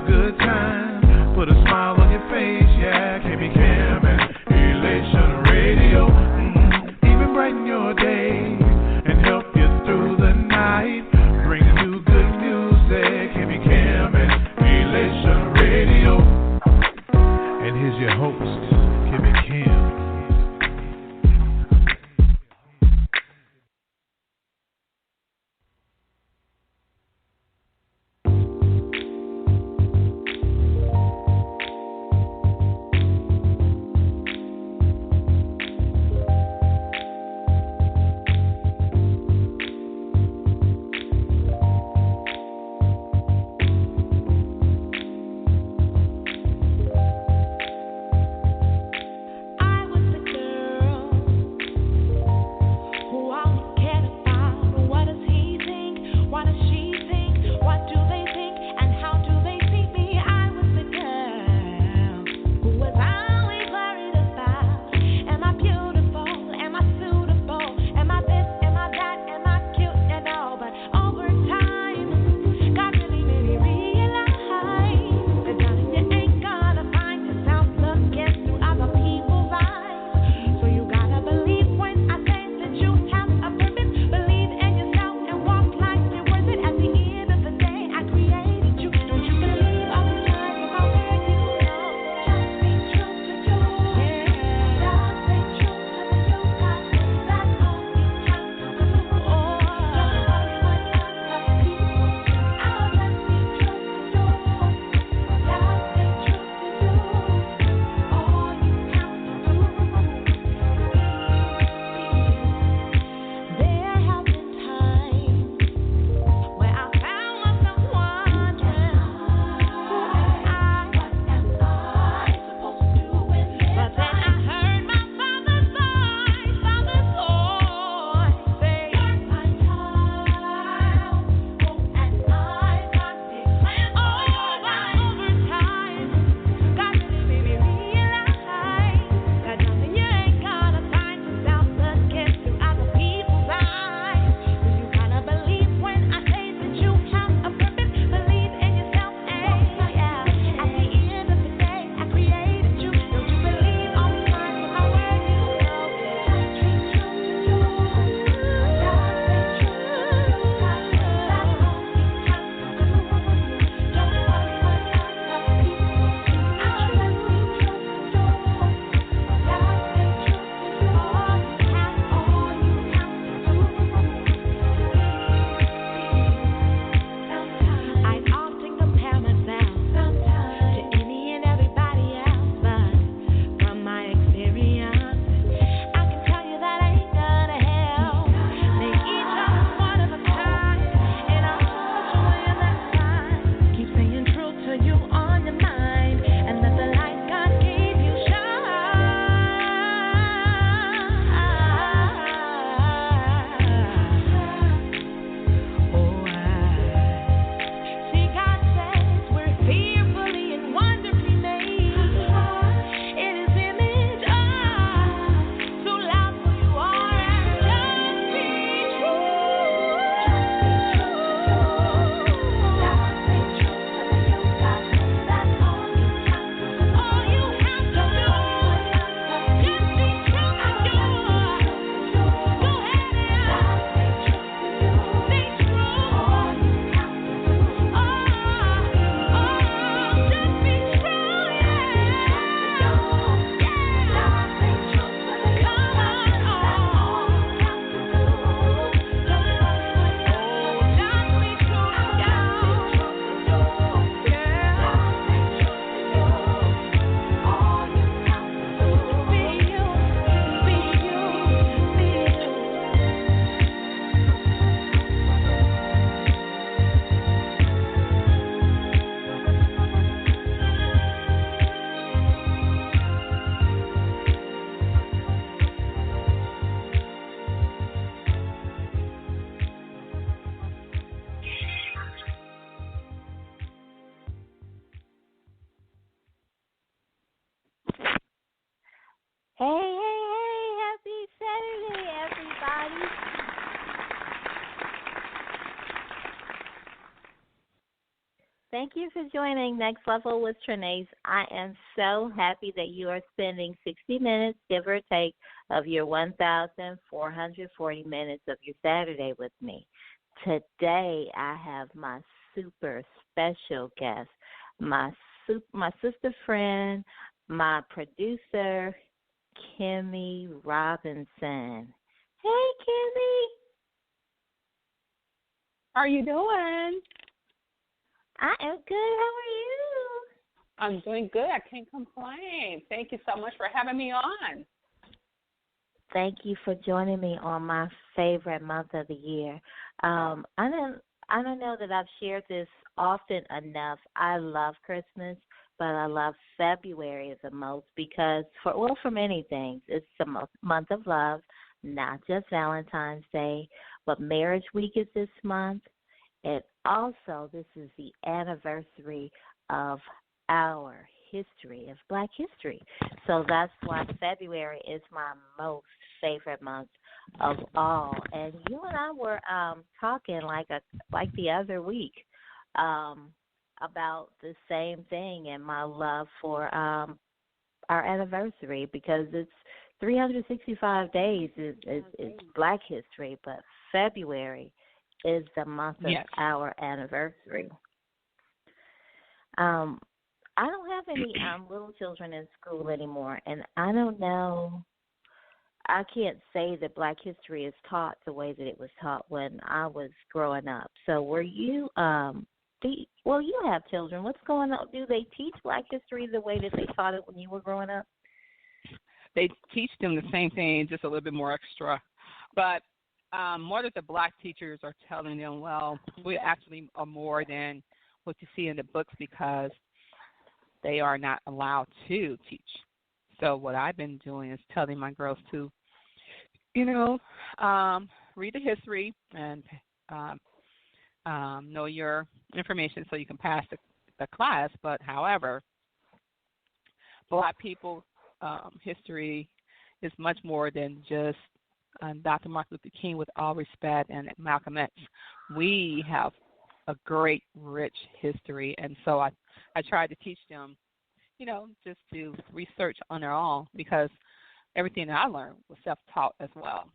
a good time. Put a smile on your face, yeah. Kimmy Kim and Elation Radio. Even brighten your day and help you through the night. Bring you good music. Kimmy Kim and Elation Radio. And here's your host, Kimmy Kim. Thank you for joining Next Level with Trenace. I am so happy that you are spending 60 minutes, give or take, of your 1,440 minutes of your Saturday with me. Today, I have my super special guest, my sister friend, my producer, Kimmy Robinson. Hey, Kimmy. How are you doing? I am good. How are you? I'm doing good. I can't complain. Thank you so much for having me on. Thank you for joining me on my favorite month of the year. I don't know that I've shared this often enough. I love Christmas, but I love February the most because for many things. It's the month of love, not just Valentine's Day, but Marriage Week is this month. And also, this is the anniversary of our history, of Black history. So that's why February is my most favorite month of all. And you and I were talking like the other week about the same thing and my love for our anniversary because it's 365 days is Black history, but February is the month of our anniversary. I don't have any little children in school anymore, and I don't know. I can't say that Black history is taught the way that it was taught when I was growing up. So were you? You have children. What's going on? Do they teach Black history the way that they taught it when you were growing up? They teach them the same thing, just a little bit more extra. But more that the Black teachers are telling them, well, we actually are more than what you see in the books because they are not allowed to teach. So what I've been doing is telling my girls to, read the history and know your information so you can pass the class. But however, Black people history is much more than just Dr. Martin Luther King, with all respect, and Malcolm X. We have a great, rich history, and so I tried to teach them, just to research on their own because everything that I learned was self-taught as well.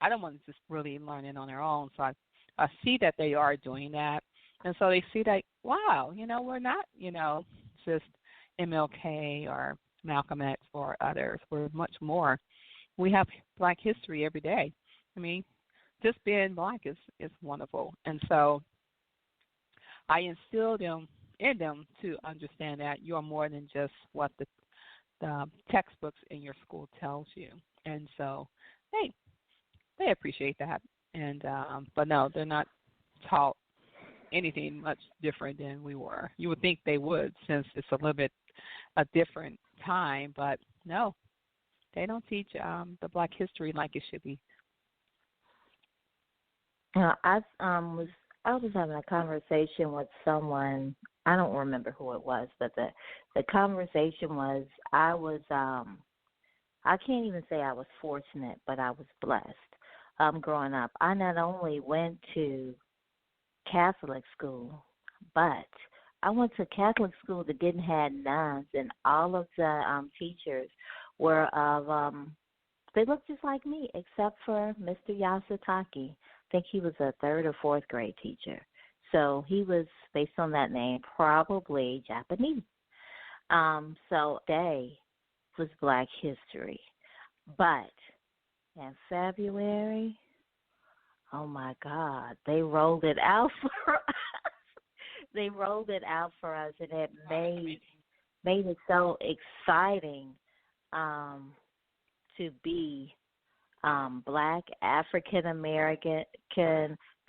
I don't want to just really learn it on their own, so I see that they are doing that, and so they see that, wow, we're not, just MLK or Malcolm X or others. We're much more. We have Black history every day. I mean, just being Black is wonderful. And so I instilled in them to understand that you are more than just what the textbooks in your school tells you. And so they appreciate that. And but no, they're not taught anything much different than we were. You would think they would, since it's a little bit a different time, but no. They don't teach the Black history like it should be. I was having a conversation with someone. I don't remember who it was, but the conversation was I can't even say I was fortunate, but I was blessed. Growing up, I not only went to Catholic school, but I went to Catholic school that didn't have nuns, and all of the teachers were they looked just like me, except for Mr. Yasutaki. I think he was a 3rd or 4th grade teacher. So he was, based on that name, probably Japanese. So today was Black history. But in February, oh my God, they rolled it out for us. They rolled it out for us, and it made it so exciting to be Black, African American,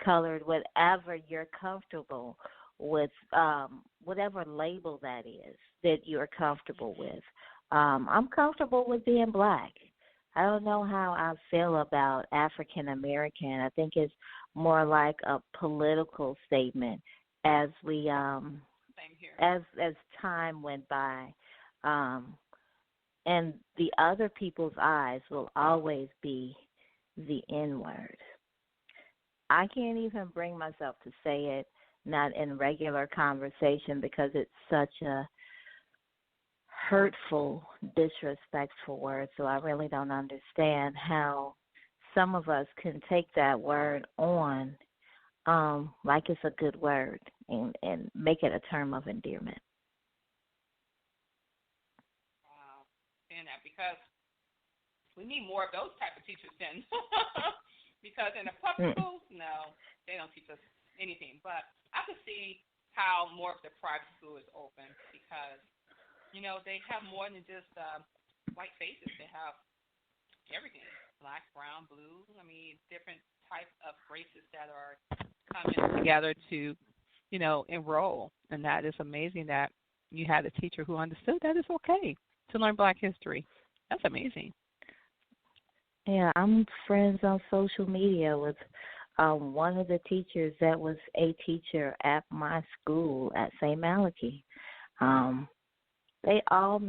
colored, whatever you're comfortable with, whatever label that is that you're comfortable with. I'm comfortable with being Black. I don't know how I feel about African American. I think it's more like a political statement as we as time went by. And the other people's eyes will always be the N-word. I can't even bring myself to say it not in regular conversation because it's such a hurtful, disrespectful word. So I really don't understand how some of us can take that word on like it's a good word and make it a term of endearment. Wow. And that because we need more of those type of teachers then. Because in the public schools, no, they don't teach us anything. But I could see how more of the private school is open because, they have more than just white faces. They have everything, black, brown, blue. I mean, different types of races that are coming together to, enroll. And that is amazing that you had a teacher who understood that it's okay to learn Black history. That's amazing. Yeah, I'm friends on social media with one of the teachers that was a teacher at my school at St. Malachi. They all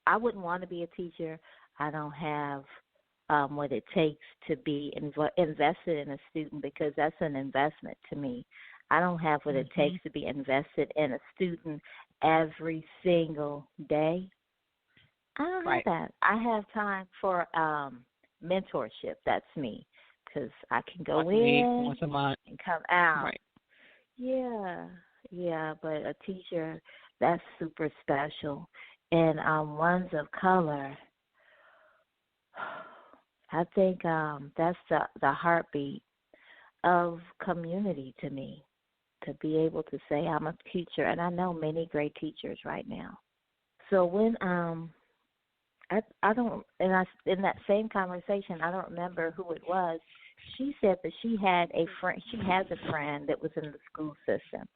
I wouldn't want to be a teacher. I don't have what it takes to be invested in a student because that's an investment to me. I don't have what it takes to be invested in a student every single day. I don't have that. I have time for mentorship. That's me because I can go once a week, in once a month, and come out. Right. Yeah, but a teacher, that's super special. And ones of color, I think that's the heartbeat of community to me, to be able to say I'm a teacher. And I know many great teachers right now. So when I don't, and in that same conversation, I don't remember who it was. She said that she had a friend. She has a friend that was in the school system,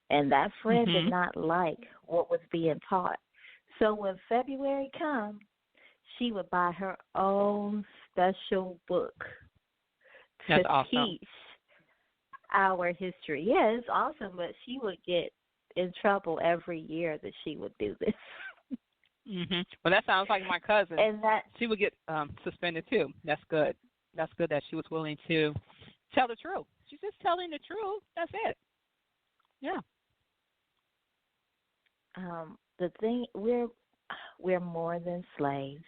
and that friend did not like what was being taught. So when February comes, she would buy her own special book to teach our history. Yeah, it's awesome, but she would get in trouble every year that she would do this. Well, that sounds like my cousin. And that she would get suspended too. That's good. That's good that she was willing to tell the truth. She's just telling the truth. That's it. Yeah. The thing we're more than slaves.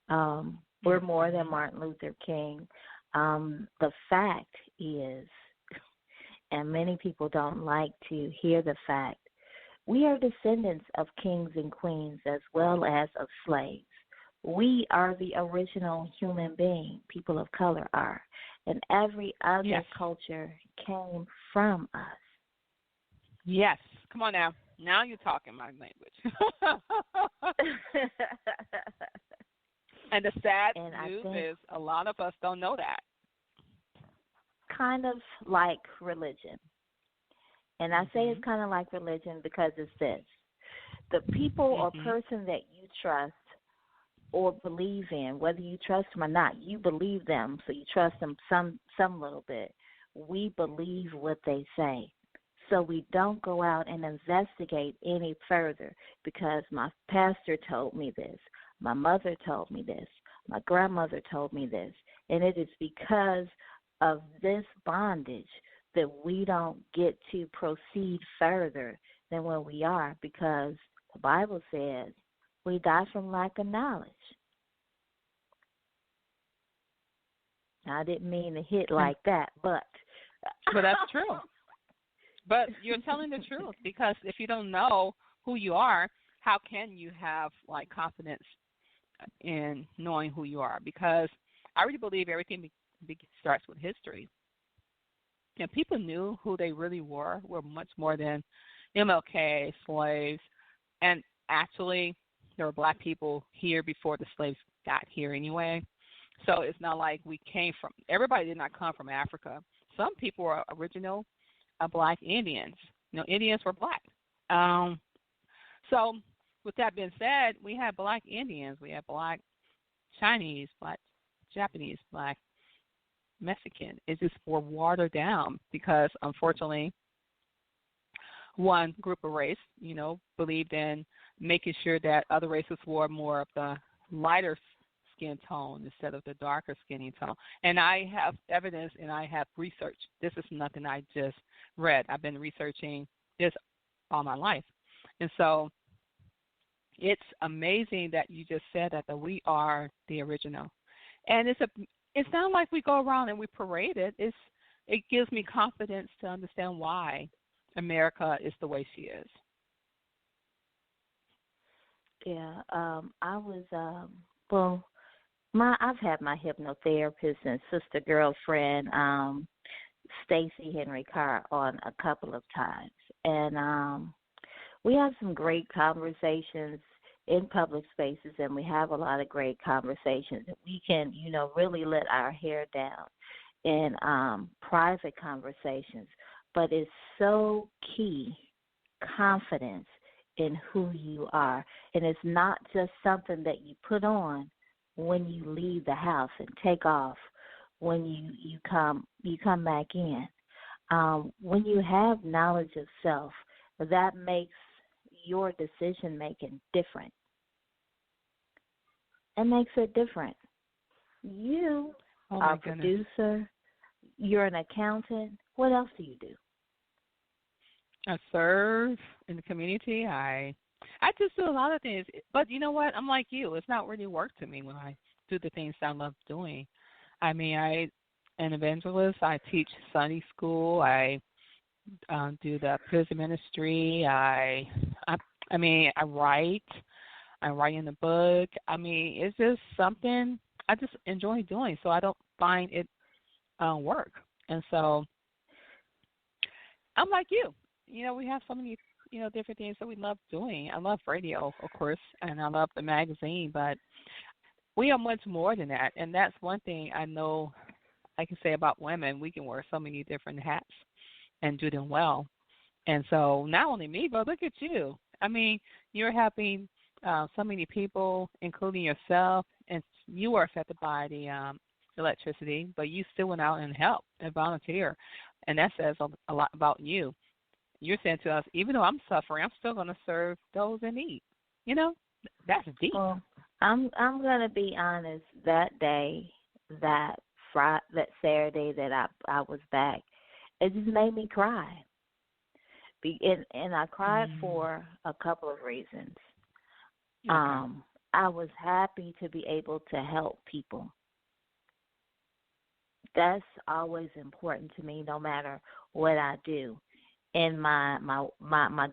We're more than Martin Luther King. The fact is, and many people don't like to hear the fact, we are descendants of kings and queens as well as of slaves. We are the original human being, people of color are, and every other culture came from us. Yes. Come on now. Now you're talking my language. And the sad news is a lot of us don't know that. Kind of like religion. And I say it's kind of like religion because it's this. The people or person that you trust or believe in, whether you trust them or not, you believe them, so you trust them some little bit. We believe what they say. So we don't go out and investigate any further because my pastor told me this, my mother told me this, my grandmother told me this, and it is because of this bondage that we don't get to proceed further than where we are because the Bible says we die from lack of knowledge. Now, I didn't mean to hit like that, but that's true. But you're telling the truth because if you don't know who you are, how can you have confidence in knowing who you are? Because I really believe everything starts with history. And people knew who they really were much more than MLK, slaves, and actually there were black people here before the slaves got here anyway. So it's not like everybody did not come from Africa. Some people were original black Indians. Indians were black. So with that being said, we have black Indians, we have black Chinese, black Japanese, black Mexican. It's just more watered down because, unfortunately, one group of race, believed in making sure that other races wore more of the lighter skin tone instead of the darker skin tone. And I have evidence and I have research. This is nothing I just read. I've been researching this all my life. And so it's amazing that you just said that we are the original. And it's not like we go around and we parade it. It gives me confidence to understand why America is the way she is. Yeah, I was I've had my hypnotherapist and sister girlfriend, Stacy Henry Carr, on a couple of times, and we have some great conversations in public spaces, and we have a lot of great conversations. We can, really let our hair down in private conversations, but it's so key, confidence in who you are. And it's not just something that you put on when you leave the house and take off when you come back in. When you have knowledge of self, that makes your decision making different. It makes it different. You are a producer, you're an accountant. What else do you do? I serve in the community. I just do a lot of things. But you know what? I'm like you. It's not really work to me when I do the things I love doing. I mean, I'm an evangelist. I teach Sunday school. I do the prison ministry. I write. I'm writing a book. I mean, it's just something I just enjoy doing. So I don't find it work. And so I'm like you. We have so many, different things that we love doing. I love radio, of course, and I love the magazine, but we are much more than that. And that's one thing I know I can say about women. We can wear so many different hats and do them well. And so not only me, but look at you. I mean, you're helping so many people, including yourself, and you are affected by the electricity, but you still went out and helped and volunteer. And that says a lot about you. You're saying to us, even though I'm suffering, I'm still going to serve those in need. That's deep. Well, I'm going to be honest. That day, that Saturday that I was back, it just made me cry. And I cried for a couple of reasons. Okay. I was happy to be able to help people. That's always important to me, no matter what I do. In my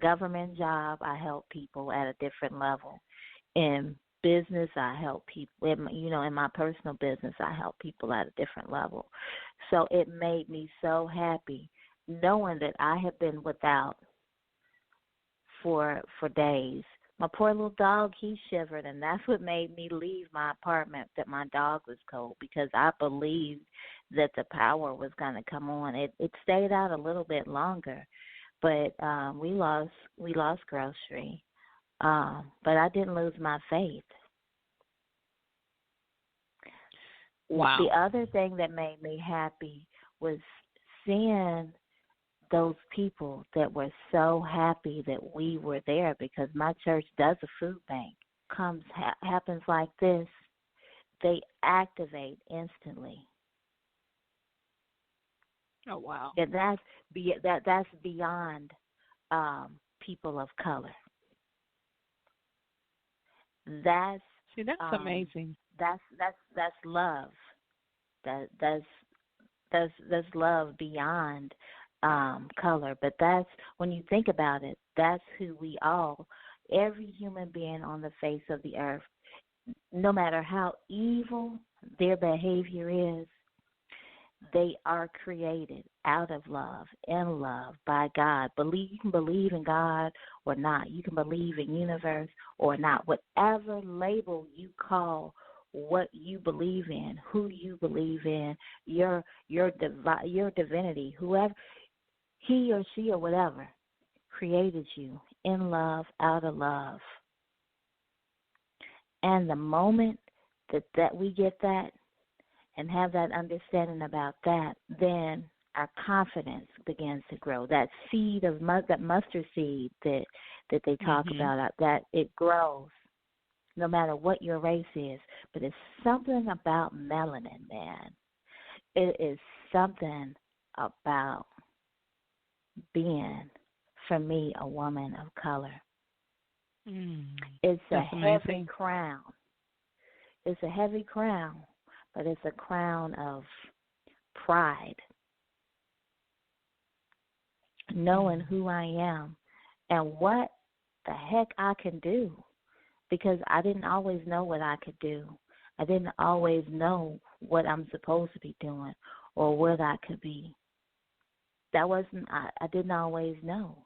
government job, I help people at a different level. In business, I help people. In my personal business, I help people at a different level. So it made me so happy knowing that I have been without for days. My poor little dog, he shivered, and that's what made me leave my apartment, that my dog was cold, because I believed that the power was going to come on. It stayed out a little bit longer, but we lost grocery. But I didn't lose my faith. Wow. The other thing that made me happy was seeing those people that were so happy that we were there, because my church does a food bank. Happens like this, they activate instantly. Oh, wow. And that's beyond people of color. That's amazing. That's love. That's love beyond color. But that's, when you think about it, that's who we all, every human being on the face of the earth, no matter how evil their behavior is, they are created out of love, in love, by God. You can believe in God or not. You can believe in universe or not. Whatever label you call what you believe in, who you believe in, your divinity, whoever, he or she or whatever, created you in love, out of love. And the moment that we get that and have that understanding about that, then our confidence begins to grow. That seed of that mustard seed that they talk about, that it grows. no matter what your race is. But it's something about melanin, man. It is something about being, for me, a woman of color. It's a heavy crown. It's a heavy crown, but it's a crown of pride, knowing who I am and what the heck I can do, because I didn't always know what I could do. I didn't always know what I'm supposed to be doing or what I could be. I didn't always know.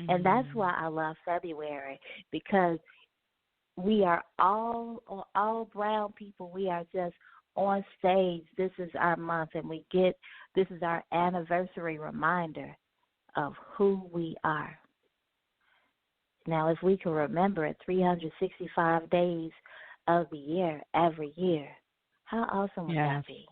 And that's why I love February, because we are all brown people. We are just on stage. This is our month, and this is our anniversary reminder of who we are. Now, if we can remember it 365 days of the year, every year, how awesome would that be?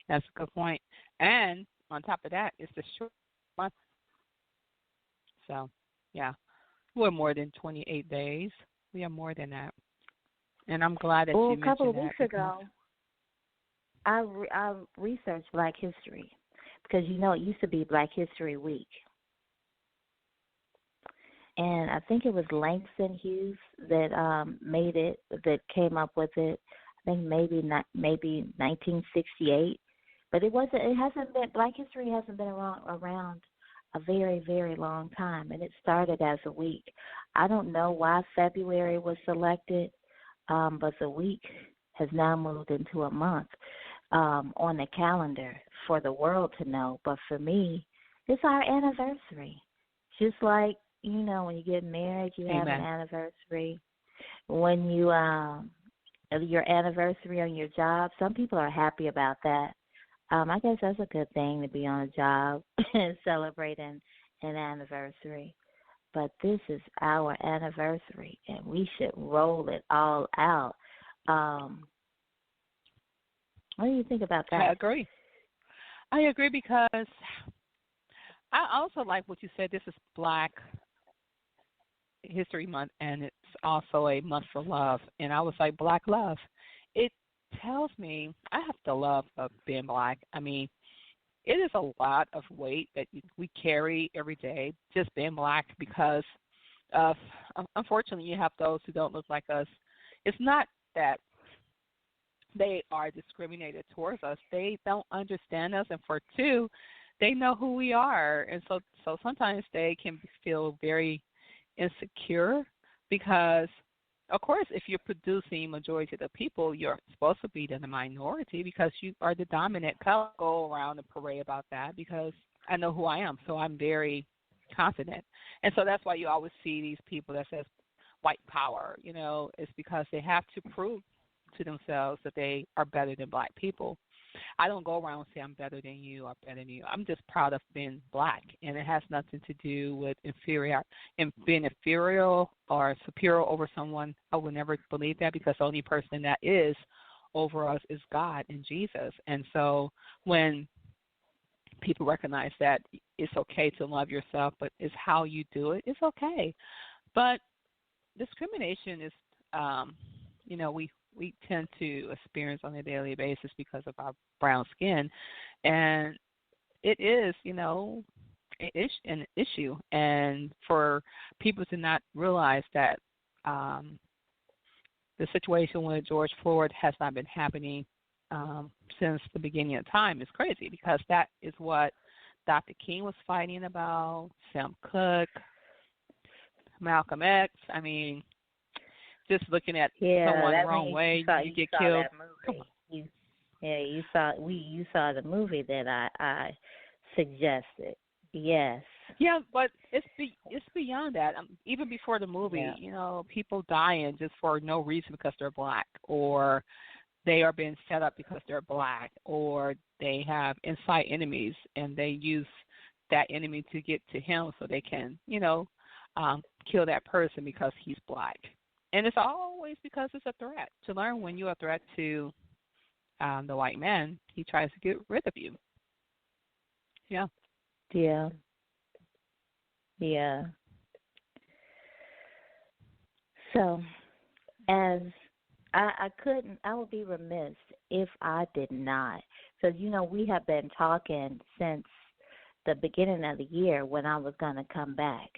That's a good point. And on top of that, it's the short month. So, yeah, we're more than 28 days. We are more than that. And I'm glad that you mentioned that. A couple of weeks ago, I researched Black history because, it used to be Black History Week. And I think it was Langston Hughes that made it, that came up with it. I think maybe 1968. But Black history hasn't been around a very, very long time, and it started as a week. I don't know why February was selected, but the week has now moved into a month on the calendar for the world to know. But for me, it's our anniversary. Just like, when you get married, you have an anniversary. When you your anniversary on your job, some people are happy about that. I guess that's a good thing to be on a job and celebrating an anniversary. But this is our anniversary, and we should roll it all out. What do you think about that? I agree because I also like what you said. This is Black History Month, and it's also a month for love. And I was like, Black love. It tells me I have the love of being Black. I mean, it is a lot of weight that we carry every day just being Black because of, unfortunately, you have those who don't look like us. It's not that they are discriminated towards us. They don't understand us. And for two, they know who we are. And so sometimes they can feel very insecure because, of course, if you're producing majority of the people, you're supposed to be the minority because you are the dominant. I'll go around and parade about that because I know who I am, so I'm very confident. And so that's why you always see these people that says white power, it's because they have to prove to themselves that they are better than Black people. I don't go around and say I'm better than you or better than you. I'm just proud of being Black, and it has nothing to do with being inferior or superior over someone. I would never believe that because the only person that is over us is God and Jesus. And so when people recognize that it's okay to love yourself, but it's how you do it, it's okay. But discrimination is, we tend to experience on a daily basis because of our brown skin. And it is, an issue. And for people to not realize that the situation with George Floyd has not been happening since the beginning of time is crazy because that is what Dr. King was fighting about, Sam Cooke, Malcolm X. I mean, just looking at someone the wrong way, you get killed. You saw the movie that I suggested. Yes. Yeah, but it's beyond that. Even before the movie, people dying just for no reason because they're Black, or they are being set up because they're Black, or they have inside enemies and they use that enemy to get to him so they can, kill that person because he's Black. And it's always because it's a threat. To learn when you're a threat to the white man, he tries to get rid of you. Yeah. Yeah. Yeah. So, as I couldn't, I would be remiss if I did not. Because, we have been talking since the beginning of the year when I was going to come back.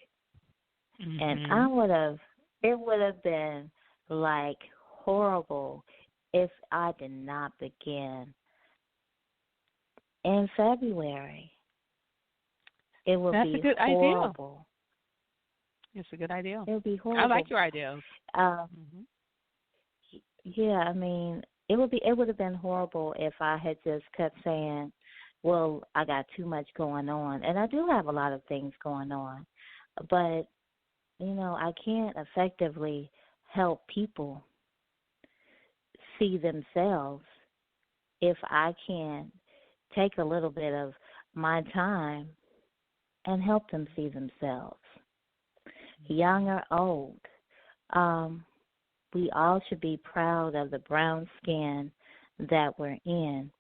And Mhm. it would have been like horrible if I did not begin in February. It would That's a be good idea. horrible. It's a good idea. It would be I horrible. like your ideas. Um, Mhm. yeah, I mean, it would have been horrible if I had just kept saying, "Well, I got too much going on," and I do have a lot of things going on, but I can't effectively help people see themselves if I can't take a little bit of my time and help them see themselves, young or old. Um, we all should be proud of the brown skin that we're in,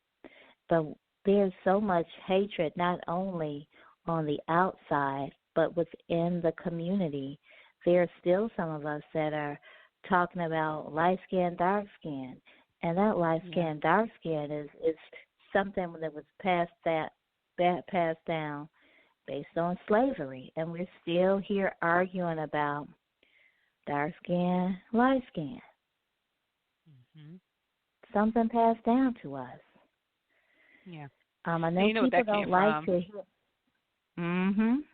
but there's so much hatred not only on the outside but within the community. There's still some of us that are talking about light skin, dark skin, and that light Yeah. skin, dark skin is something that was passed down based on slavery, and we're still here arguing about dark skin, light skin, Mhm. something passed down to us. Yeah. I And know you know what people that don't came like from? to hear. Mhm.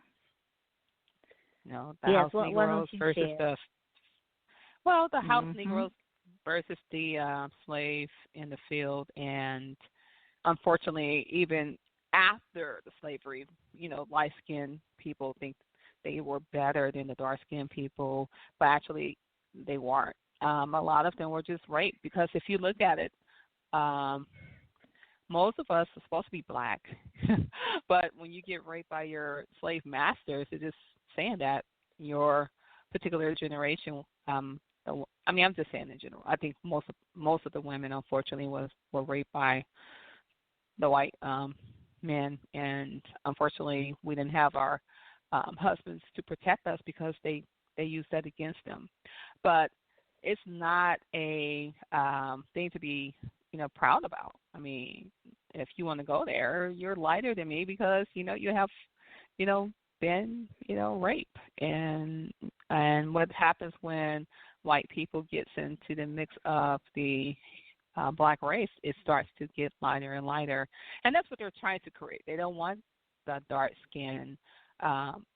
The Yes. house Why don't Negroes you versus share? the house Mhm. Negroes versus the slave in the field, and unfortunately, even after the slavery, light skinned people think they were better than the dark skinned people, but actually they weren't. A lot of them were just raped because if you look at it, um, most of us are supposed to be black, but when you get raped by your slave masters, it's just saying that your particular generation. I mean, I'm just saying in general. I think most of the women, unfortunately, were raped by the white men, and unfortunately, we didn't have our husbands to protect us because they used that against them. But it's not a thing to be proud about. I mean, if you want to go there, you're lighter than me because you have you know been raped, and what happens when white people gets into the mix of the black race, it starts to get lighter and lighter, and that's what they're trying to create. They don't want the dark skin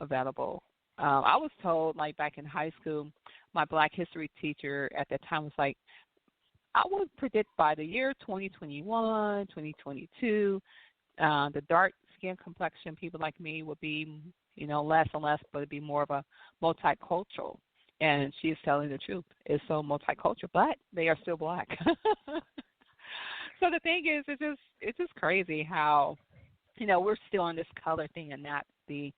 available. I was told, like back in high school, my Black history teacher at that time was like, I would predict by the year 2021, 2022, the dark skin complexion people like me would be, less and less, but it'd be more of a multicultural. And she is telling the truth. It's so multicultural, but they are still black. So the thing is, it's just crazy how we're still on this color thing and not to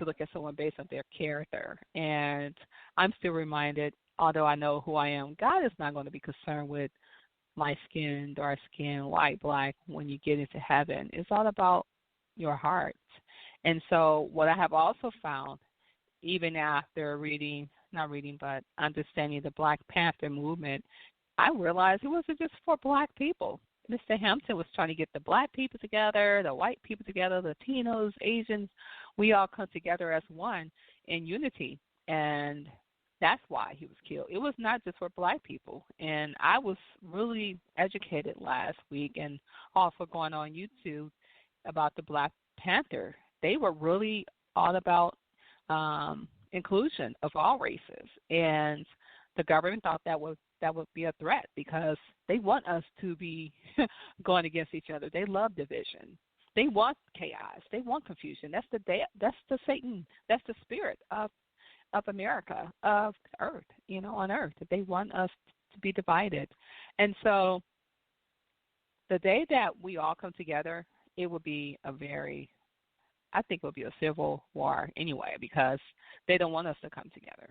look at someone based on their character. And I'm still reminded, although I know who I am, God is not going to be concerned with light skin, dark skin, white, black when you get into heaven. It's all about your heart. And so what I have also found, even after not reading, but understanding the Black Panther movement, I realized it wasn't just for black people. Mr. Hampton was trying to get the black people together, the white people together, Latinos, Asians. We all come together as one in unity. And that's why he was killed. It was not just for black people. And I was really educated last week and also going on YouTube about the Black Panther. They were really all about inclusion of all races. And the government thought that would be a threat because they want us to be going against each other. They love division. They want chaos. They want confusion. That's the Satan. That's the spirit of America, of Earth. On Earth, they want us to be divided. And so, the day that we all come together, it will be I think it will be a civil war anyway because they don't want us to come together.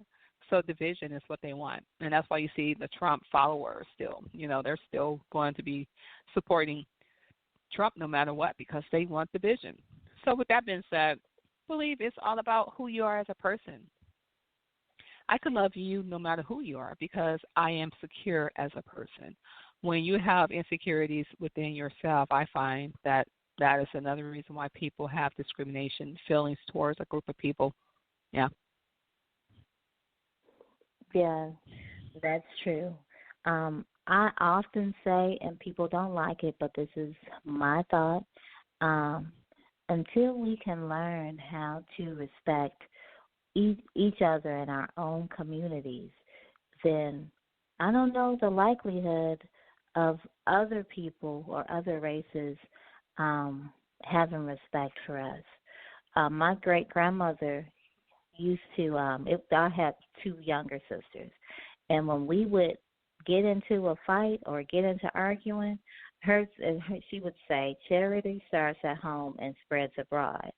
So division is what they want, and that's why you see the Trump followers still. They're still going to be supporting Trump no matter what because they want division. So with that being said, believe it's all about who you are as a person. I can love you no matter who you are because I am secure as a person. When you have insecurities within yourself, I find that that is another reason why people have discrimination feelings towards a group of people. Yeah. Yeah, that's true. I often say, and people don't like it, but this is my thought. Um, until we can learn how to respect each other in our own communities, then I don't know the likelihood of other people or other races having respect for us. My great grandmother used to. I had two younger sisters, and when we would get into a fight or get into arguing, she would say, "Charity starts at home and spreads abroad."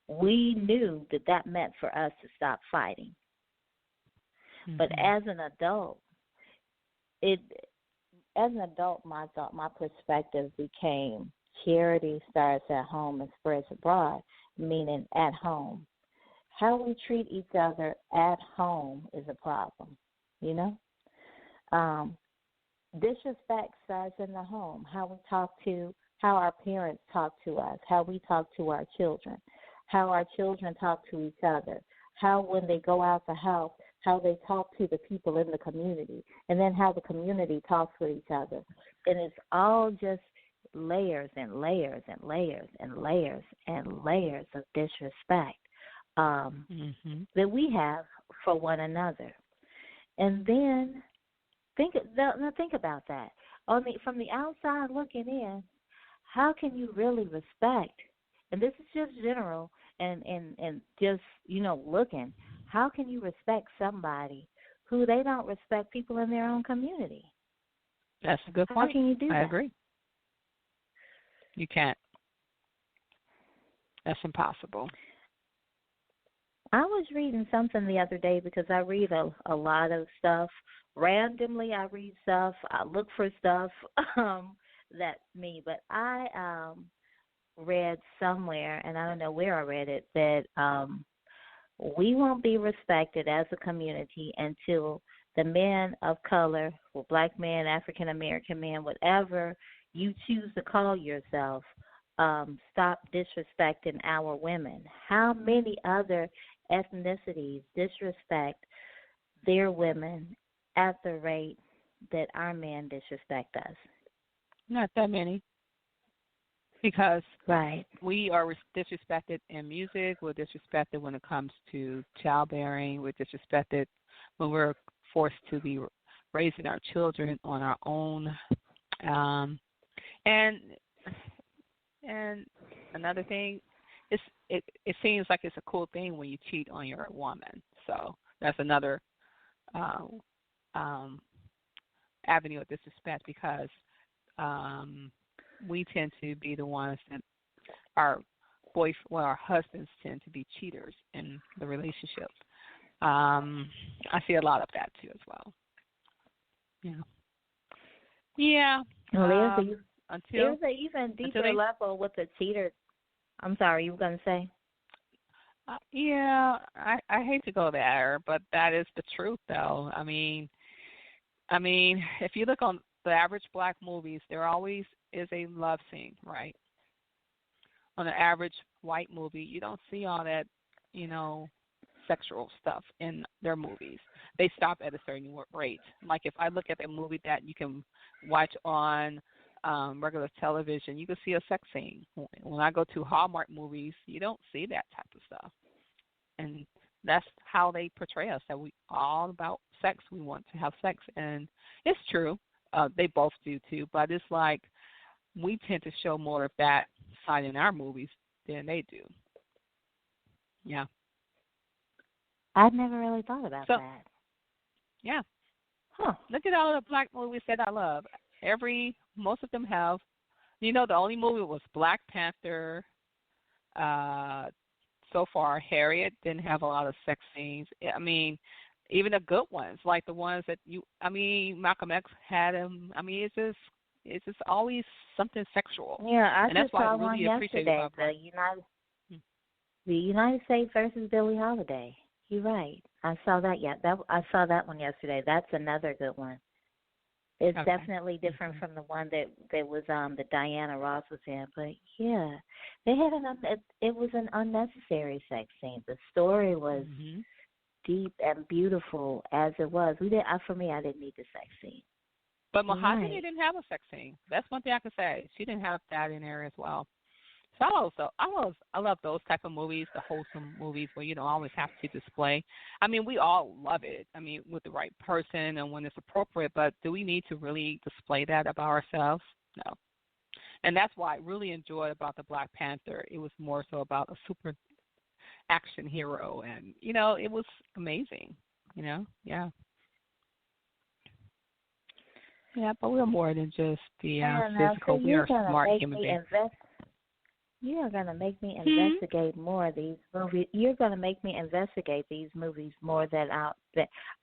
We knew that that meant for us to stop fighting. But Mhm. as an adult, it as an adult, my perspective became charity starts at home and spreads abroad, meaning at home. How we treat each other at home is a problem, you know? Um, disrespect starts in the home. How our parents talk to us, how we talk to our children, how our children talk to each other, how when they go out the house, how they talk to the people in the community, and then how the community talks with each other. And it's all just layers and layers and layers and layers and layers of disrespect Mhm. that we have for one another. And then now think about that. From the outside looking in, how can you really respect? And this is just general and just looking. How can you respect somebody who they don't respect people in their own community? That's a good How point. can you do I that? agree. You can't. That's impossible. I was reading something the other day because I read a lot of stuff. Randomly, I read stuff. I look for stuff. That's me. But I read somewhere, and I don't know where I read it, that we won't be respected as a community until the men of color, or black men, African American men, whatever you choose to call yourself, stop disrespecting our women. How many other ethnicities disrespect their women at the rate that our men disrespect us? Not that many, because Right. we are disrespected in music. We're disrespected when it comes to childbearing. We're disrespected when we're forced to be raising our children on our own. Um, and and another thing, it seems like it's a cool thing when you cheat on your woman. So that's another uh, um, avenue of disrespect because um, we tend to be the ones that our our husbands tend to be cheaters in the relationship. I see a lot of that too as well. Yeah. Yeah. Well, Until there's an even until deeper they level with the cheater. I'm sorry, you were going to say? yeah, I hate to go there, but that is the truth though. I mean, if you look on the average black movies, there always is a love scene, right? On an average white movie, you don't see all that, you know, sexual stuff in their movies. They stop at a certain rate. Like if I look at a movie that you can watch on regular television, you can see a sex scene. When I go to Hallmark movies, you don't see that type of stuff. And that's how they portray us, that we all about sex. We want to have sex. And it's true. They both do too. But it's like we tend to show more of that side in our movies than they do. Yeah. I've never really thought about So, that. yeah. Huh. Look at all the black movies that I love. Most of them have, the only movie was Black Panther. Uh, so far, Harriet didn't have a lot of sex scenes. I mean, even the good ones, like the ones that Malcolm X had him. I mean, it's just always something sexual, Yeah, I and that's just why I saw one really appreciate yesterday. about Black. The United States versus Billie Holiday. You're right. I saw that. I saw that one yesterday. That's another good one. It's Okay. definitely different from the one that was that Diana Ross was in. But yeah, they had it was an unnecessary sex scene. The story was deep and beautiful as it was. For me, I didn't need the sex scene. But Mahogany didn't have a sex scene. That's one thing I can say. She didn't have that in there as well. So I love those type of movies, the wholesome movies where you don't always have to display. I mean, we all love it. I mean, with the right person and when it's appropriate. But do we need to really display that about ourselves? No. And that's why I really enjoyed about the Black Panther. It was more so about a super action hero, and it was amazing. Yeah. Yeah, but we're more than just the physical. We are smart human beings. You are going to make me investigate more of these movies. You're going to make me investigate these movies more that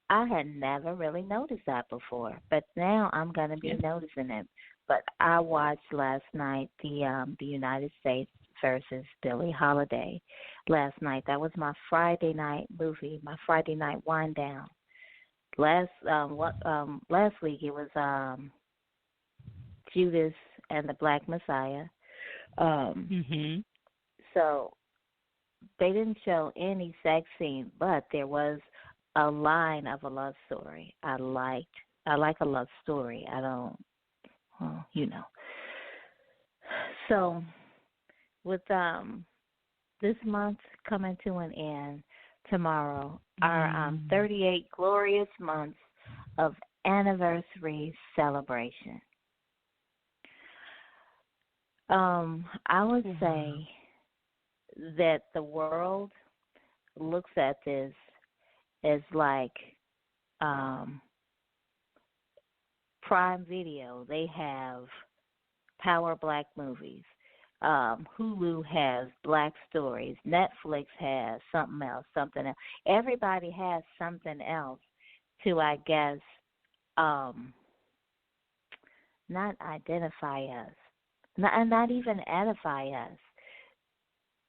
I had never really noticed that before. But now I'm going to be noticing it. But I watched last night the United States versus Billie Holiday last night. That was my Friday night movie, my Friday night wind down. Last week it was Judas and the Black Messiah. So they didn't show any sex scene, but there was a line of a love story. I like a love story. I don't, So with this month coming to an end tomorrow, our 38 glorious months of anniversary celebration. I would say that the world looks at this as like Prime Video. They have Power Black movies. Hulu has Black Stories. Netflix has something else. Everybody has something else to, I guess, not identify us. Not even edify us.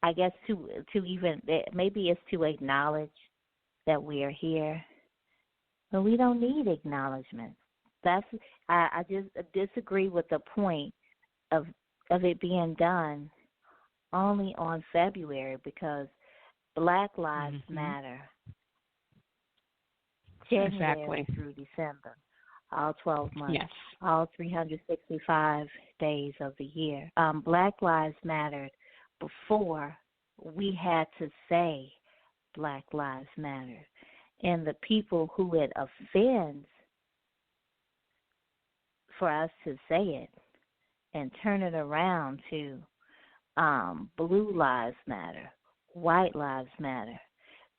I guess to even maybe it's to acknowledge that we are here, but we don't need acknowledgement. I just disagree with the point of it being done only on February because Black Lives Matter. January through December. All 12 months, all 365 days of the year. Black Lives Mattered before we had to say Black Lives Matter. And the people who it offends for us to say it and turn it around to Blue Lives Matter, White Lives Matter.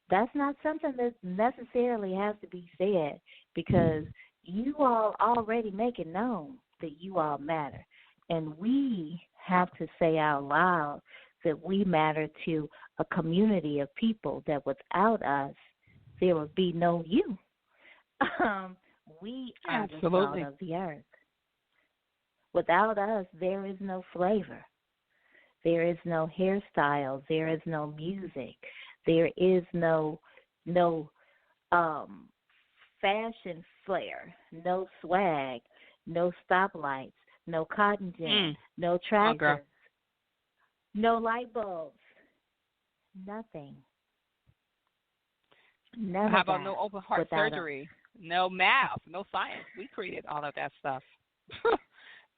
That's not something that necessarily has to be said because you all already make it known that you all matter. And we have to say out loud that we matter to a community of people, that without us, there would be no you. We are the salt of the earth. Without us, there is no flavor. There is no hairstyle. There is no music. There is no fashion flair, no swag, no stoplights, no cotton gin, no tractors, no light bulbs, nothing. None How of about that no open heart surgery, no math, no science? We created all of that stuff.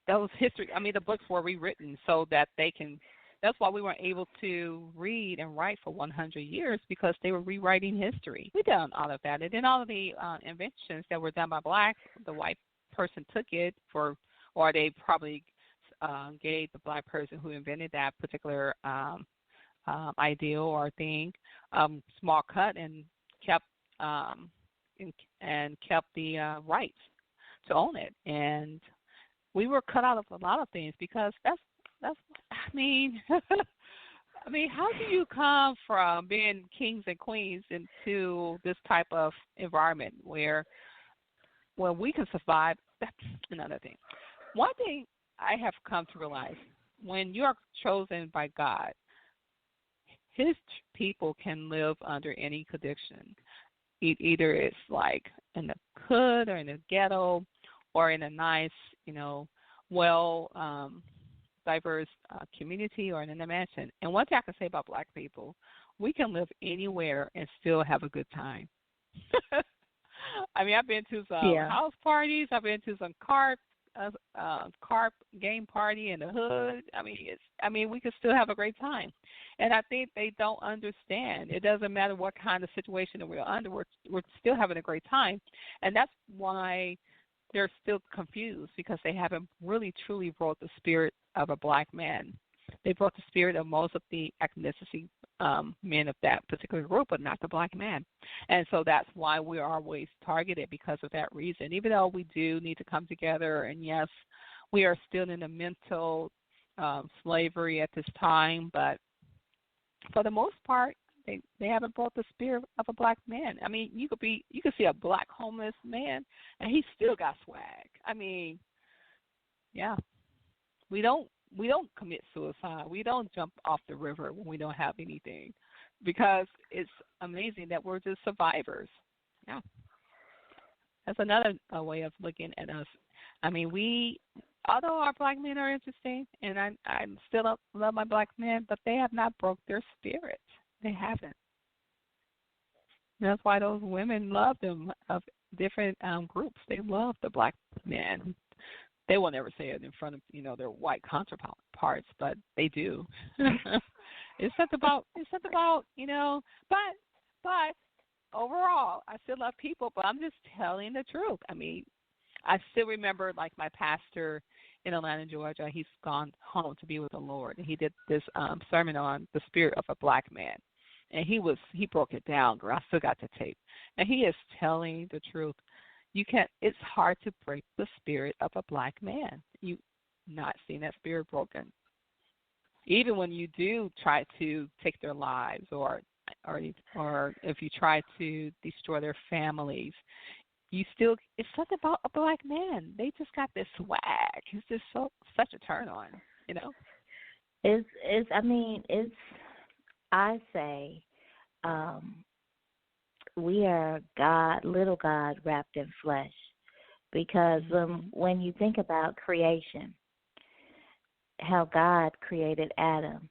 That was history. I mean, the books were rewritten so that they can. That's why we weren't able to read and write for 100 years because they were rewriting history. We done all of that. And then all of the inventions that were done by blacks, the white person took it or they probably gave the black person who invented that particular ideal or thing small cut and kept kept the rights to own it. And we were cut out of a lot of things because that's I mean, how do you come from being kings and queens into this type of environment where we can survive? That's another thing. One thing I have come to realize, when you are chosen by God, his people can live under any condition. Either it's like in the hood or in the ghetto or in a nice, well diverse community or in a mansion. And one thing I can say about black people, we can live anywhere and still have a good time. I mean, I've been to some Yeah. house parties. I've been to some carp game party in the hood. We can still have a great time. And I think they don't understand. It doesn't matter what kind of situation that we're under. We're still having a great time, and that's why they're still confused, because they haven't really truly brought the spirit of a black man. They brought the spirit of most of the ethnicity men of that particular group, but not the black man. And so that's why we're always targeted, because of that reason. Even though we do need to come together, and yes, we are still in a mental slavery at this time, but for the most part, they haven't brought the spirit of a black man. I mean, you could see a black homeless man, and he still got swag. I mean, yeah, we don't commit suicide. We don't jump off the river when we don't have anything, because it's amazing that we're just survivors. Yeah, that's another way of looking at us. I mean, although our black men are interesting, and I still love my black men, but they have not broke their spirit. They haven't. That's why those women love them of different groups. They love the black men. They will never say it in front of their white counterparts, but they do. It's not about but overall, I still love people, but I'm just telling the truth. I mean, I still remember, like, my pastor in Atlanta, Georgia. He's gone home to be with the Lord, and he did this sermon on the spirit of a black man, and he broke it down. Girl, I still got the tape, and he is telling the truth. It's hard to break the spirit of a black man. You not seeing that spirit broken. Even when you do try to take their lives, or if you try to destroy their families, it's something about a black man. They just got this swag. It's just such a turn on, I say, we are little God wrapped in flesh, because when you think about creation, how God created Adam,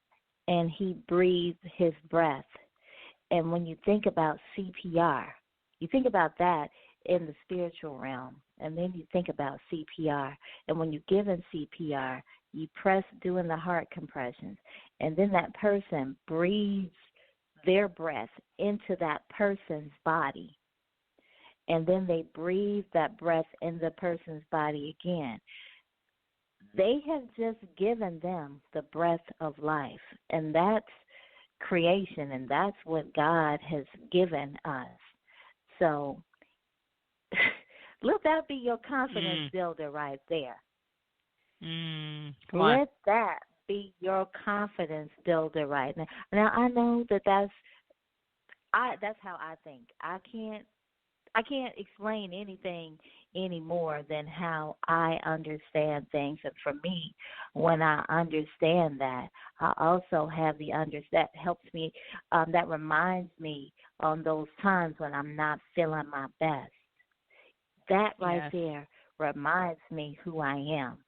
and he breathed his breath. And when you think about CPR, you think about that in the spiritual realm, and then you think about CPR. And when you're given CPR, you press doing the heart compressions, and then that person breathes their breath into that person's body, and then they breathe that breath in the person's body again. They have just given them the breath of life, and that's creation, and that's what God has given us. So let that be your confidence builder right there. Let that be your confidence builder right now. Now, I know that's how I think. I can't explain anything any more than how I understand things. And for me, when I understand that, I also have that helps me, that reminds me on those times when I'm not feeling my best. That right there reminds me who I am.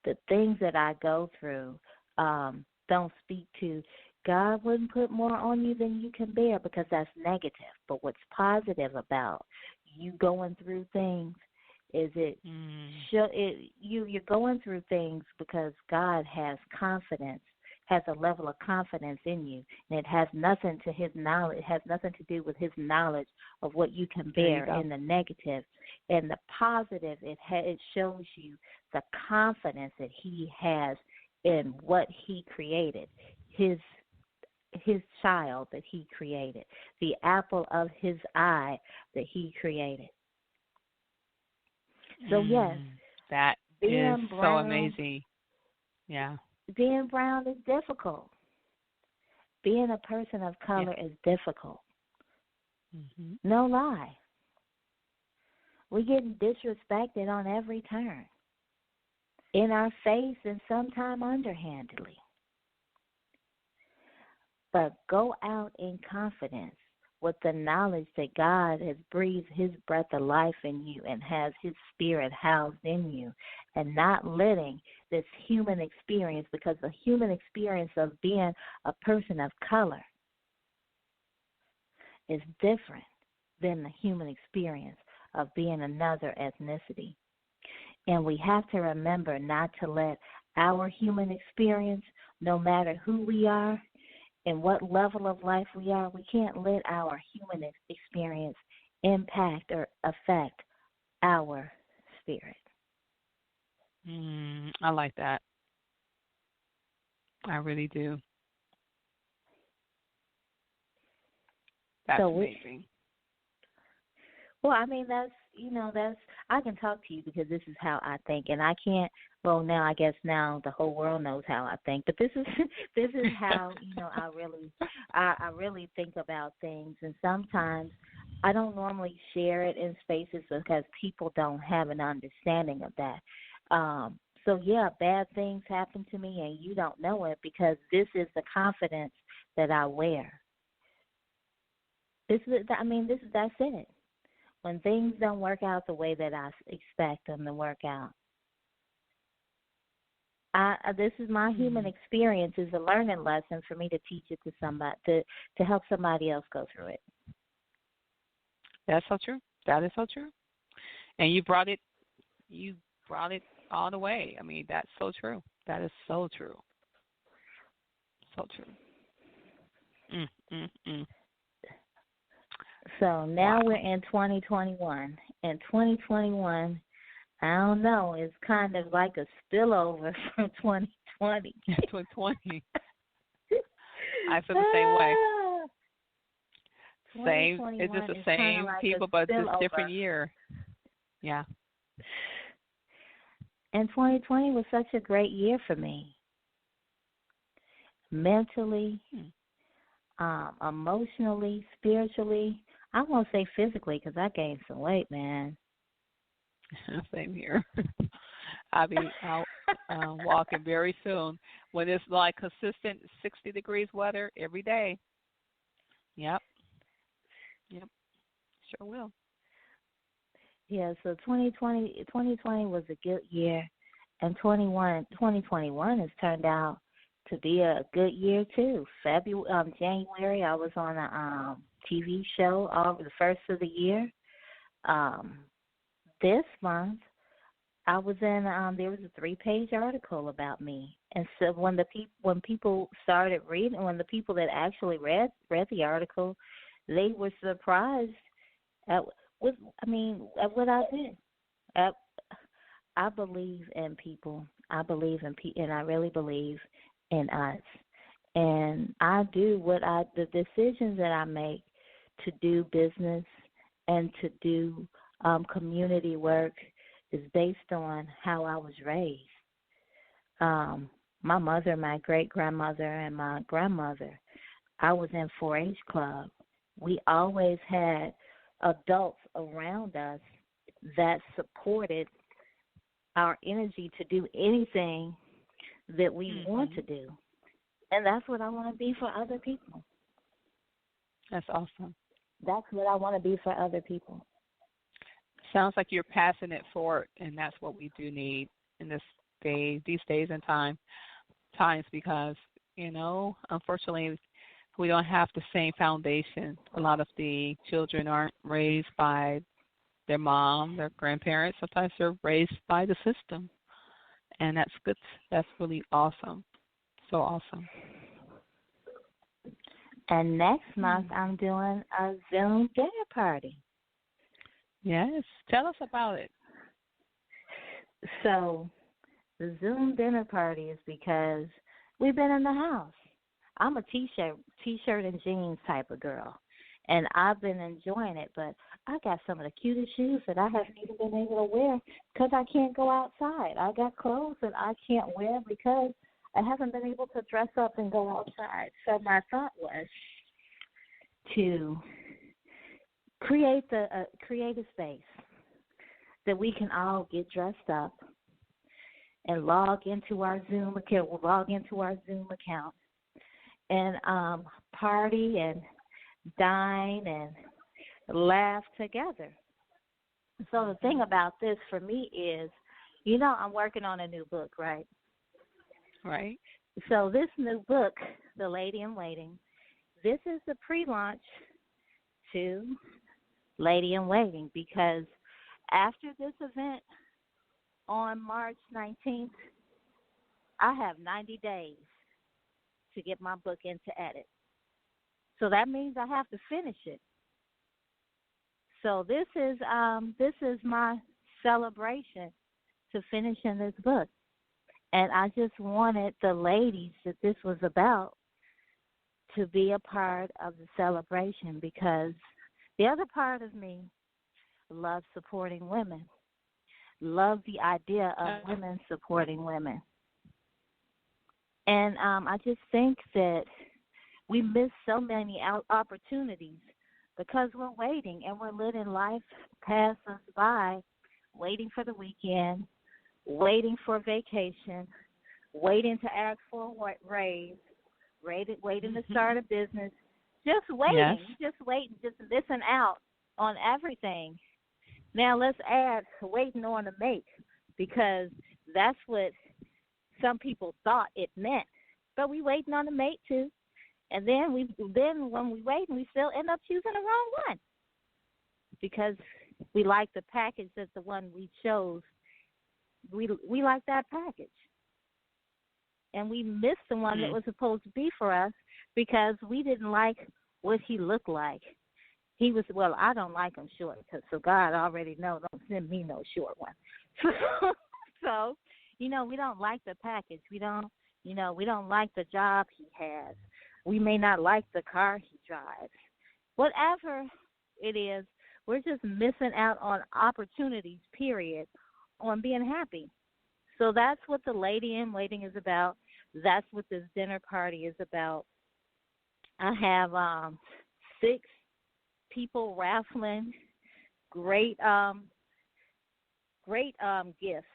The things that I go through don't speak to, God wouldn't put more on you than you can bear, because that's negative. But what's positive about you going through things is you're going through things because God has confidence, has a level of confidence in you, and it has nothing to his knowledge. It has nothing to do with his knowledge of what you can bear in the negative. And the positive, it shows you the confidence that he has in what he created, his child that he created, the apple of his eye that he created. So yes, that is so amazing. Yeah. Being brown is difficult. Being a person of color is difficult. No lie. We're getting disrespected on every turn, in our face and sometimes underhandedly. but go out in confidence with the knowledge that God has breathed his breath of life in you and has his spirit housed in you, and not letting this human experience, because the human experience of being a person of color is different than the human experience of being another ethnicity. And we have to remember not to let our human experience, no matter who we are and what level of life we are, we can't let our human experience impact or affect our spirit. I like that. I really do. That's amazing. Well, I mean, that's I can talk to you because this is how I think, and I can't. Well, now I guess now the whole world knows how I think, but this is this is how I really think about things, and sometimes I don't normally share it in spaces because people don't have an understanding of that. So yeah, bad things happen to me, and you don't know it because this is the confidence that I wear. That's it. When things don't work out the way that I expect them to work out, this is my human experience is a learning lesson for me to teach it to somebody to help somebody else go through it. That's so true. That is so true. And you brought it all the way. I mean, that's so true. That is so true. So true. So now we're in 2021. And 2021, I don't know, it's kind of like a spillover from 2020. 2020. I feel the same way. Same. It's just the same like people, but it's a different year. Yeah. And 2020 was such a great year for me. Mentally, emotionally, spiritually. I won't say physically because I gained some weight, man. Same here. I'll be out walking very soon when it's like consistent 60 degrees weather every day. Yep. Sure will. Yeah, so 2020 was a good year, and 2021 has turned out to be a good year too. January, I was on a TV show all the first of the year. This month, I was in. There was a 3-page article about me, and so when people started reading, when the people that actually read the article, they were surprised at what I did. I believe in people. I believe in people, and I really believe in us. And I do the decisions that I make to do business and to do community work is based on how I was raised. My mother, my great-grandmother, and my grandmother, I was in 4-H club. We always had adults around us that supported our energy to do anything that we want to do. And that's what I want to be for other people. That's awesome. That's what I want to be for other people. Sounds like you're passing it forward, and that's what we do need in these days and times, because, unfortunately, we don't have the same foundation. A lot of the children aren't raised by their mom, their grandparents. Sometimes they're raised by the system, and that's good. That's really awesome. So awesome. And next month, I'm doing a Zoom dinner party. Yes. Tell us about it. So the Zoom dinner party is because we've been in the house. I'm a t-shirt and jeans type of girl, and I've been enjoying it, but I got some of the cutest shoes that I haven't even been able to wear because I can't go outside. I got clothes that I can't wear because I haven't been able to dress up and go outside. So my thought was to create a space that we can all get dressed up and log into our Zoom account and party and dine and laugh together. So the thing about this for me is, I'm working on a new book, right? Right. So this new book, The Lady in Waiting, this is the pre-launch to Lady in Waiting, because after this event on March 19th, I have 90 days to get my book into edit. So that means I have to finish it. So this is my celebration to finishing this book. And I just wanted the ladies that this was about to be a part of the celebration, because the other part of me loves supporting women, love the idea of women supporting women. And I just think that we miss so many opportunities because we're waiting, and we're letting life pass us by, waiting for the weekend, waiting for vacation, waiting to ask for a raise, waiting to start a business, just waiting, just missing out on everything. Now let's add waiting on a mate, because that's what some people thought it meant. But we waiting on a mate too. And then when we wait, we still end up choosing the wrong one, because we like the package that the one we chose. We like that package, and we missed the one that was supposed to be for us because we didn't like what he looked like. He was, well, I don't like him short, so God already knows, don't send me no short one. So, we don't like the package. We don't like the job he has. We may not like the car he drives. Whatever it is, we're just missing out on opportunities, period, on being happy. So that's what the Lady in Waiting is about. That's what this dinner party is about. I have 6 people raffling great gifts.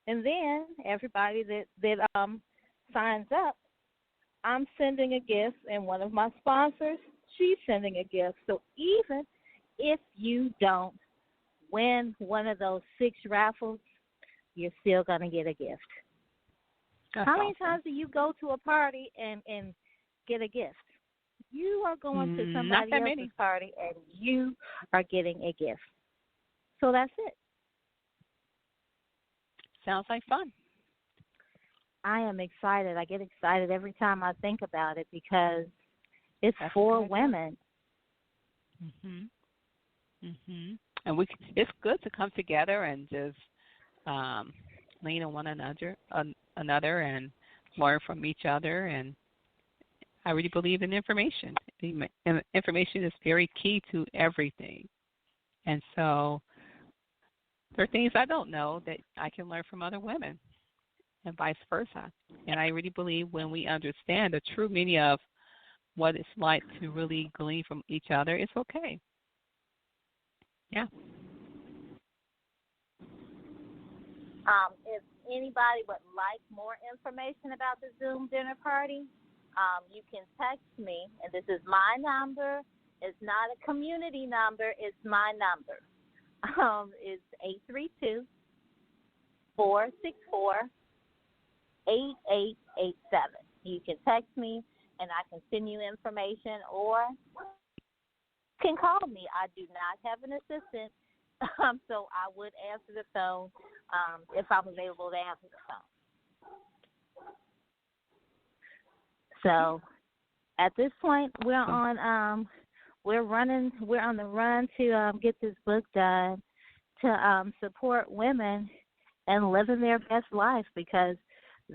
And then everybody that signs up, I'm sending a gift, and one of my sponsors, she's sending a gift. So even if you don't win one of those 6 raffles, you're still going to get a gift. That's How many awesome. times do you go to a party and get a gift? You are going to somebody else's party, and you are getting a gift. So that's it. Sounds like fun. I am excited. I get excited every time I think about it, because it's That's for women. And it's good to come together and just lean on one another and learn from each other. And I really believe in information. Information is very key to everything. And so there are things I don't know that I can learn from other women, and vice versa. And I really believe when we understand the true meaning of what it's like to really glean from each other, it's okay. Yeah. If anybody would like more information about the Zoom dinner party, you can text me, and this is my number. It's not a community number. It's my number. It's 832-464-8887. You can text me, and I can send you information, or you can call me. I do not have an assistant, so I would answer the phone if I'm available to answer the phone. So at this point, we're on the run to get this book done, to support women and living their best life, because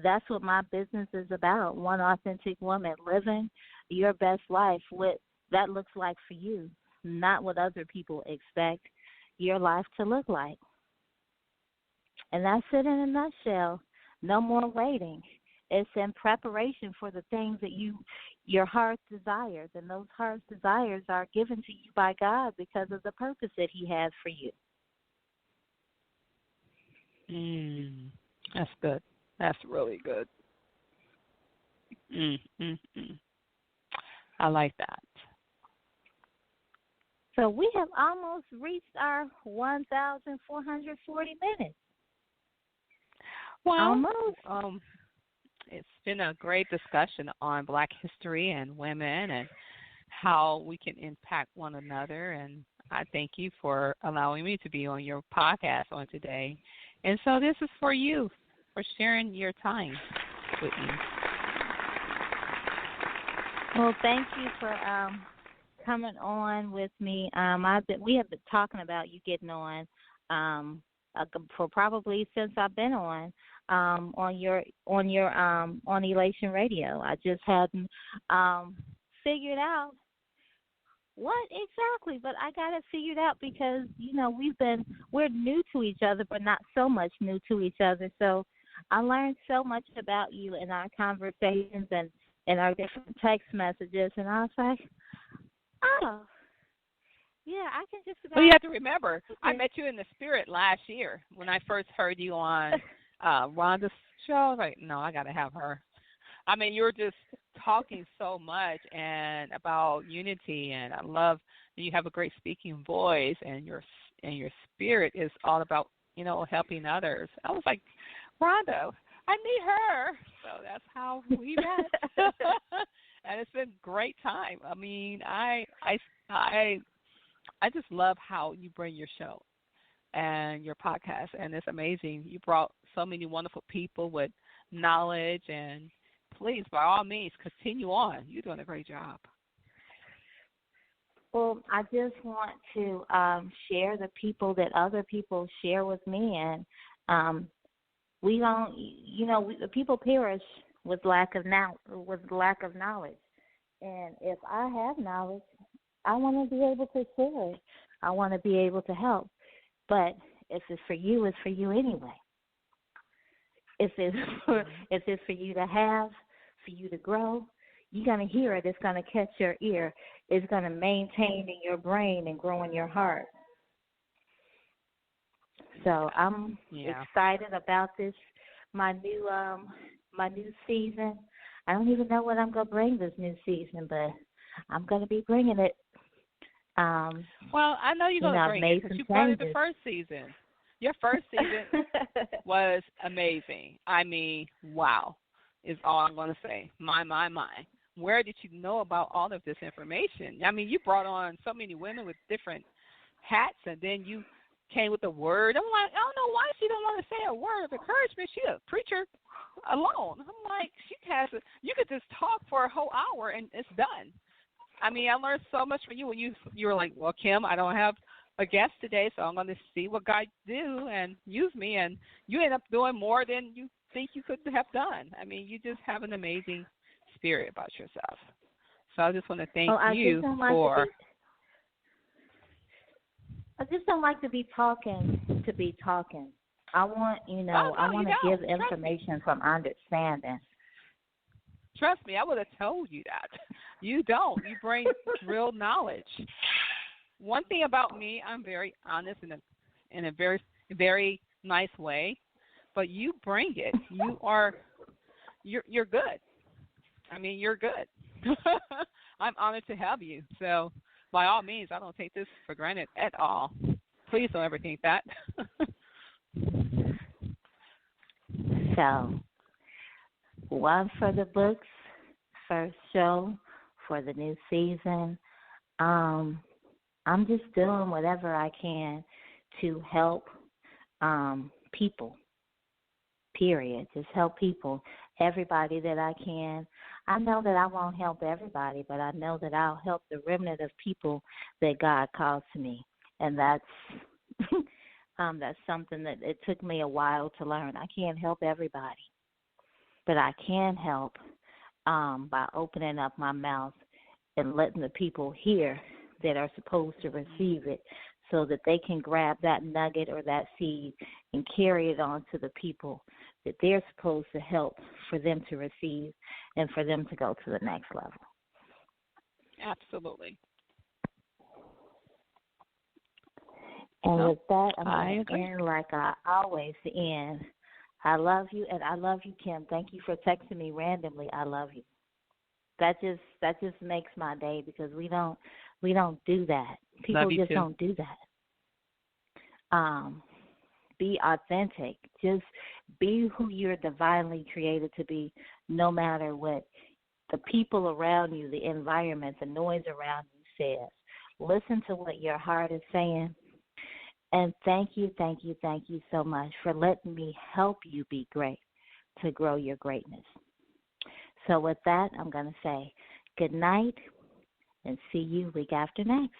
that's what my business is about. One authentic woman living your best life, what that looks like for you, not what other people expect your life to look like. And that's it in a nutshell. No more waiting. It's in preparation for the things that your heart desires, and those heart desires are given to you by God because of the purpose that He has for you. That's good. That's really good. I like that. So we have almost reached our 1,440 minutes. Well, Almost. it's been a great discussion on Black history and women and how we can impact one another. And I thank you for allowing me to be on your podcast on today. And so this is for you, for sharing your time with me. Well, thank you for coming on with me. We have been talking about you getting on for probably since I've been on Elation Radio. I just hadn't figured out what exactly, but I got it figured out because we're new to each other, but not so much new to each other. So I learned so much about you in our conversations and in our different text messages, and I was like, oh, yeah, I can just about. Well, you have to remember, I met you in the spirit last year when I first heard you on Rhonda's show. I was like, no, I got to have her. I mean, you were just talking so much and about unity, and I love that you have a great speaking voice, and your spirit is all about helping others. I was like, Rhonda, I need her. So that's how we met. And it's been a great time. I mean, I just love how you bring your show and your podcast, and it's amazing. You brought so many wonderful people with knowledge, and please, by all means, continue on. You're doing a great job. Well, I just want to share the people that other people share with me, and we don't, the people perish with lack of knowledge. And if I have knowledge, I want to be able to share it. I want to be able to help. But if it's for you, it's for you anyway. If it's for you to have, for you to grow, you're going to hear it. It's going to catch your ear. It's going to maintain in your brain and grow in your heart. So I'm excited about this, my new season. I don't even know what I'm going to bring this new season, but I'm going to be bringing it. Well, I know you're going to bring it because you brought it the first season. Your first season was amazing. I mean, wow, is all I'm going to say. My. Where did you know about all of this information? I mean, you brought on so many women with different hats, and then you came with a word. I'm like, I don't know why she don't want to say a word of encouragement. She's a preacher alone. I'm like, you could just talk for a whole hour and it's done. I mean, I learned so much from you when you were like, well, Kim, I don't have a guest today, so I'm going to see what God do and use me. And you end up doing more than you think you could have done. I mean, you just have an amazing spirit about yourself. So I just want to thank you for. I just don't like to be talking to be talking. I want, I want to give information from understanding. Trust me, I would have told you that. You don't. You bring real knowledge. One thing about me, I'm very honest in a very, very nice way, but you bring it. You're good. I mean, you're good. I'm honored to have you. So, by all means, I don't take this for granted at all. Please don't ever think that. So, one for the books, first show for the new season. I'm just doing whatever I can to help people, period. Just help people, everybody that I can. I know that I won't help everybody, but I know that I'll help the remnant of people that God calls to me. And that's that's something that it took me a while to learn. I can't help everybody, but I can help by opening up my mouth and letting the people hear that are supposed to receive it so that they can grab that nugget or that seed and carry it on to the people that they're supposed to help for them to receive and for them to go to the next level. Absolutely. And with that, I'm going to end like I always end. I love you, and I love you, Kim. Thank you for texting me randomly. I love you. that just makes my day because we don't do that. Love People you just too. don't do that. Be authentic. Just be who you're divinely created to be, no matter what the people around you, the environment, the noise around you says. Listen to what your heart is saying. And thank you so much for letting me help you be great to grow your greatness. So with that, I'm going to say good night and see you week after next.